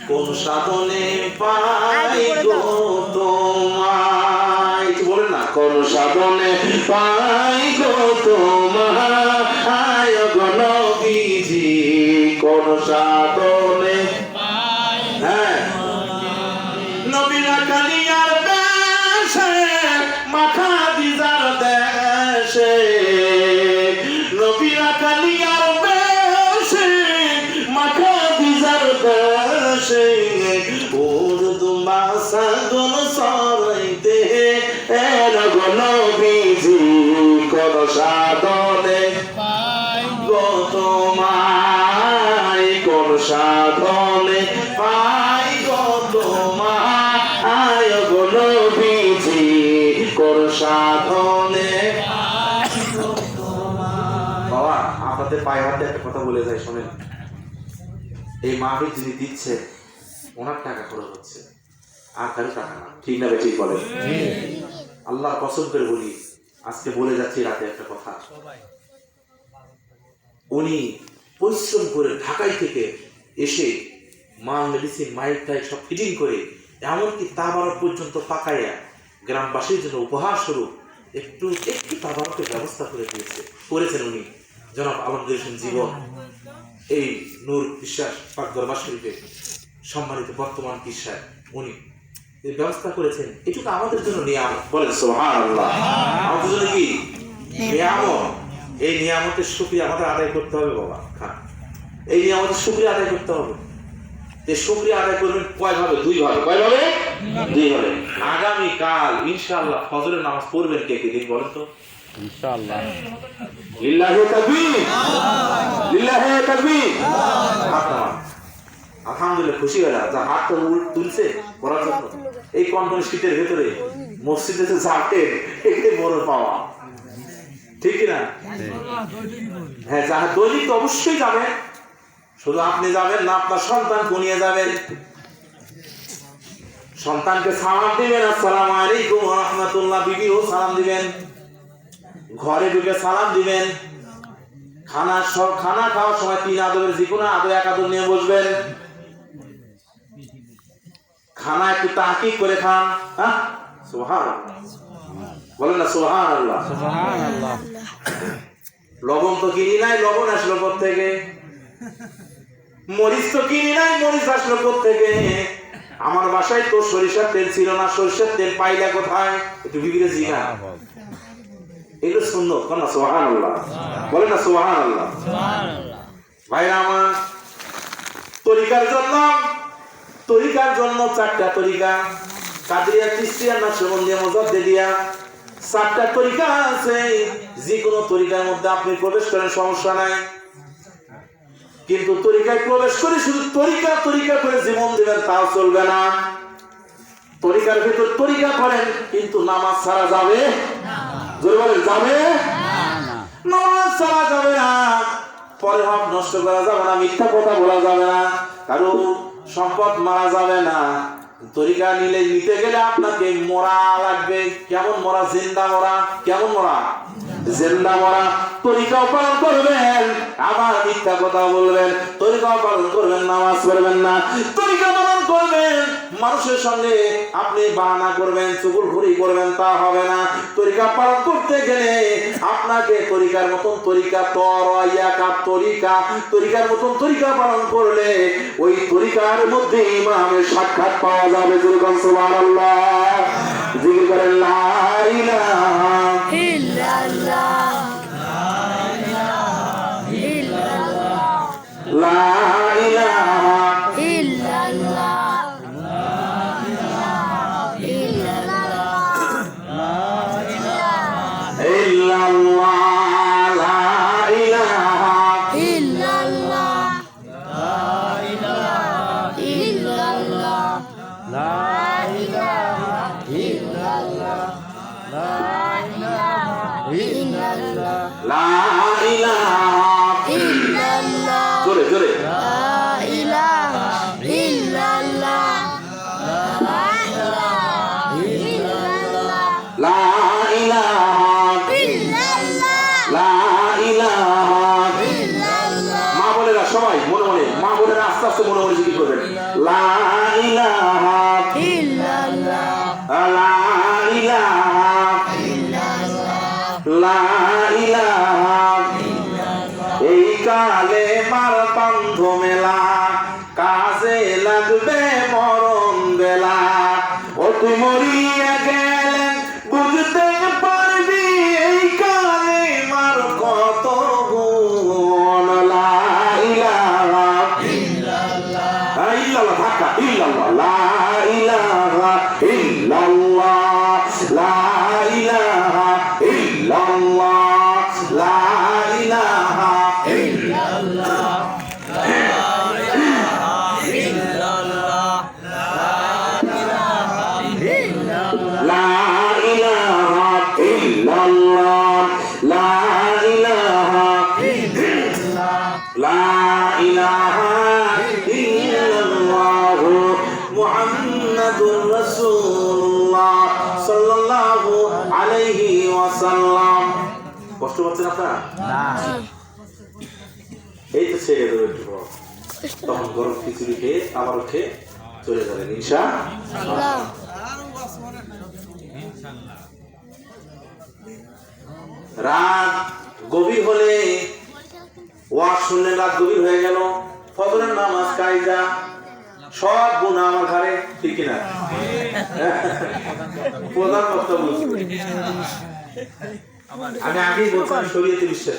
কোন সাধনে পাই গো তোমায়, বলেন না, কোন সাধনে পাই গো তোমায় গো নবীজি, কোন সাধনে পাই, হ্যাঁ, নবীরা কালিয়ার দেশে মাখা দিজার দেশে, নবীরা কালিয়ার দেশে মাখা দিজার দেশে, উর্দু ভাষা গুণ সরাইতে গো নবীজি, কোন সাধনে পাই গো তোমায়, কোন সাধনে পাই গো তোমায় গো নবীজি, কোন সাধনে পাই গো তোমায়। বাবা, আপনাদের পায়ে হাতে একটা কথা বলে যায়, শোনেন। এই মাহফিল যিনি দিচ্ছে ওনার টাকা খরচ হচ্ছে, আর কারো টাকা না, ঠিক না? ঠিক বলে। আল্লাহ কসম করে বলি, আজকে বলে যাচ্ছি রাতে একটা কথা, উনি পরিশ্রম করে ঢাকায় থেকে এসে মাল মেডিসিন মাইক টাইক সব ফিটিং করে এমনকি তাবারক পর্যন্ত পাকাইয়া গ্রামবাসীর জন্য উপহার স্বরূপ একটু তাবারকের ব্যবস্থা করে দিয়েছে, করেছেন উনি জনাব আলমগীর হোসেন জীবন, এই নূর বিশ্বাস পাক দরবার শরীফে সম্মানিত বর্তমান পীর, উনি এই ব্যবস্থা করেছেন। এটুকু আমাদের জন্য নিয়ামত, বলেন সুবহানাল্লাহ। আমাদের জন্য কি নিয়ামত? এই নিয়ামতের শুকরিয়া আমাদের আদায় করতে হবে বাবা। হ্যাঁ, এই নিয়ামতের শুকরিয়া আদায় করতে হবে। যে শুকরিয়া আদায় করবেন কয়ভাবে? দুইভাবে। কয়ভাবে? দুইভাবে। আগামীকাল ইনশাআল্লাহ ফজরের নামাজ পড়বেন কে কে? দিন বলেন তো। ইনশাআল্লাহ। লিল্লাহি তাকবীর, লিল্লাহি তাকবীর। আলহামদুলিল্লাহ, খুশি হলাম যা হাতটা তুলছে করার জন্য। এই কনকনে শীতের ভেতরে মসজিদে যে যাবেন, এটাই বড় পাওয়া, ঠিক না? হ্যাঁ, যারা দৈনিক তো অবশ্যই যাবেন, শুধু আপনি যাবেন না, আপনার সন্তানকে নিয়ে যাবেন। সন্তানকে সালাম দিবেন, আসসালামু আলাইকুম ওয়া রাহমাতুল্লাহ, বিবিও সালাম দিবেন, ঘরে ঢুকে সালাম দিবেন। খানা খাওয়ার সময় 3 আদবের যে কোনো আদব এক আদব নিয়ে বসবেন। খানা একটু তাহকিক করে খান। হ্যাঁ, সুবহানাল্লাহ, বলেন না সুবহানাল্লাহ। সুবহানাল্লাহ। লবণ তো কিনি নাই, লবণ আসলো কোত্থেকে? মরিচ তো কিনি নাই, মরিচ আসলো কোত্থেকে? আমার বাসায় তো সরিষার তেল ছিল না, সরিষার তেল পাইলা কোথায়? একটু বিবিরে জিজ্ঞা। এগুলো সুন্নাত, কোন সুবহানাল্লাহ, বলেন না সুবহানাল্লাহ। ভাইরা আমার, তরিকার জন্য 4টা তরিকা, কাদরিয়া, চিশতিয়া, নকশবন্দিয়া, মুজাদ্দিদিয়া, 4টা তরিকা আছে। যে কোনো তরিকার মধ্যে আপনি প্রবেশ করেন, সমস্যা নাই। কিন্তু তরিকায় প্রবেশ করে শুধু তরিকা করে জীবন দিবেন তাও চলবে না। তরিকার ভিতর তরিকা করেন, কিন্তু নামাজ ছাড়া যাবে না। জোরে বলেন, যাবে না। নামাজ ছাড়া যাবে না, পরে হক নষ্ট করা যাবে না, মিথ্যা কথা বলা যাবে না, কারো সম্পদ মারা যাবে না। তরিকা নিতে গেলে আপনাকে মরা লাগবে। কেমন মরা? জিন্দা মরা। কেমন মরা? জিন্দা মরা। তরিকাও পালন করবেন, আবার মিথ্যা কথা বলবেন। তরিকাও পালন করবেন, নামাজ পড়বেন না। তরিকা পালন করবেন, মানুষের সঙ্গে আপনি বাহানা করবেন, চুগলখড়ি করবেন, তা হবে না। তরিকা পালন করতে গেলে আপনাকে তরিকার মতন তরিকার মতন তরিকা পালন করলে ওই তরিকার মধ্যে ইমামের সাক্ষাৎ পাওয়া যাবে। সুবহানাল্লাহ, জিকির করেন লা ইলাহা ইল্লাল্লাহ, লা ইলাহা ইল্লাল্লাহ, লা ইলাহা ইল্লাল্লাহ, লা ইলাহা করবেন লা ইলাহা ইল্লাল্লাহ লা ইলাহা লা ইলাহা এই কালেমার বান্ধ মেলা কাজে লাগবে মরণ বেলা ও তুই মরিয়া গেলেন বুঝতে পারবি এই কালেমার কত গুণ লা ইলাহা ইল্লাল্লাহ ঢাকা ইল্লাল্লাহ লা ইলাহা ইল্লাল্লাহ লা ইলাহা ইল্লাল্লাহ লা ইলাহা ইল্লাল্লাহ লা ইলাহা ইল্লাল্লাহ লা ইলাহা লা ইলাহা ইল্লাল্লাহ মুহাম্মাদুর রাসূলুল্লাহ সাল্লাল্লাহু আলাইহি ওয়াসাল্লাম। কষ্ট পাচ্ছেন আপনারা? এই তো ছেড়ে দেবো একটু পর। তখন গরম খিচুড়ি খেয়ে আবারও খেয়ে চলে যাবেন ইনশাআল্লাহ। রাত গভীর হলে ওয়াজ শুনলেন, রাত গভীর হয়ে গেল, ফজরের নামাজ কায়দা সব গুনাহ আমার ঘরে, ঠিক কিনা? প্রধান কথা বলছি, আমি আগেই বলছিলাম শরীয়তে বিশ্বাস।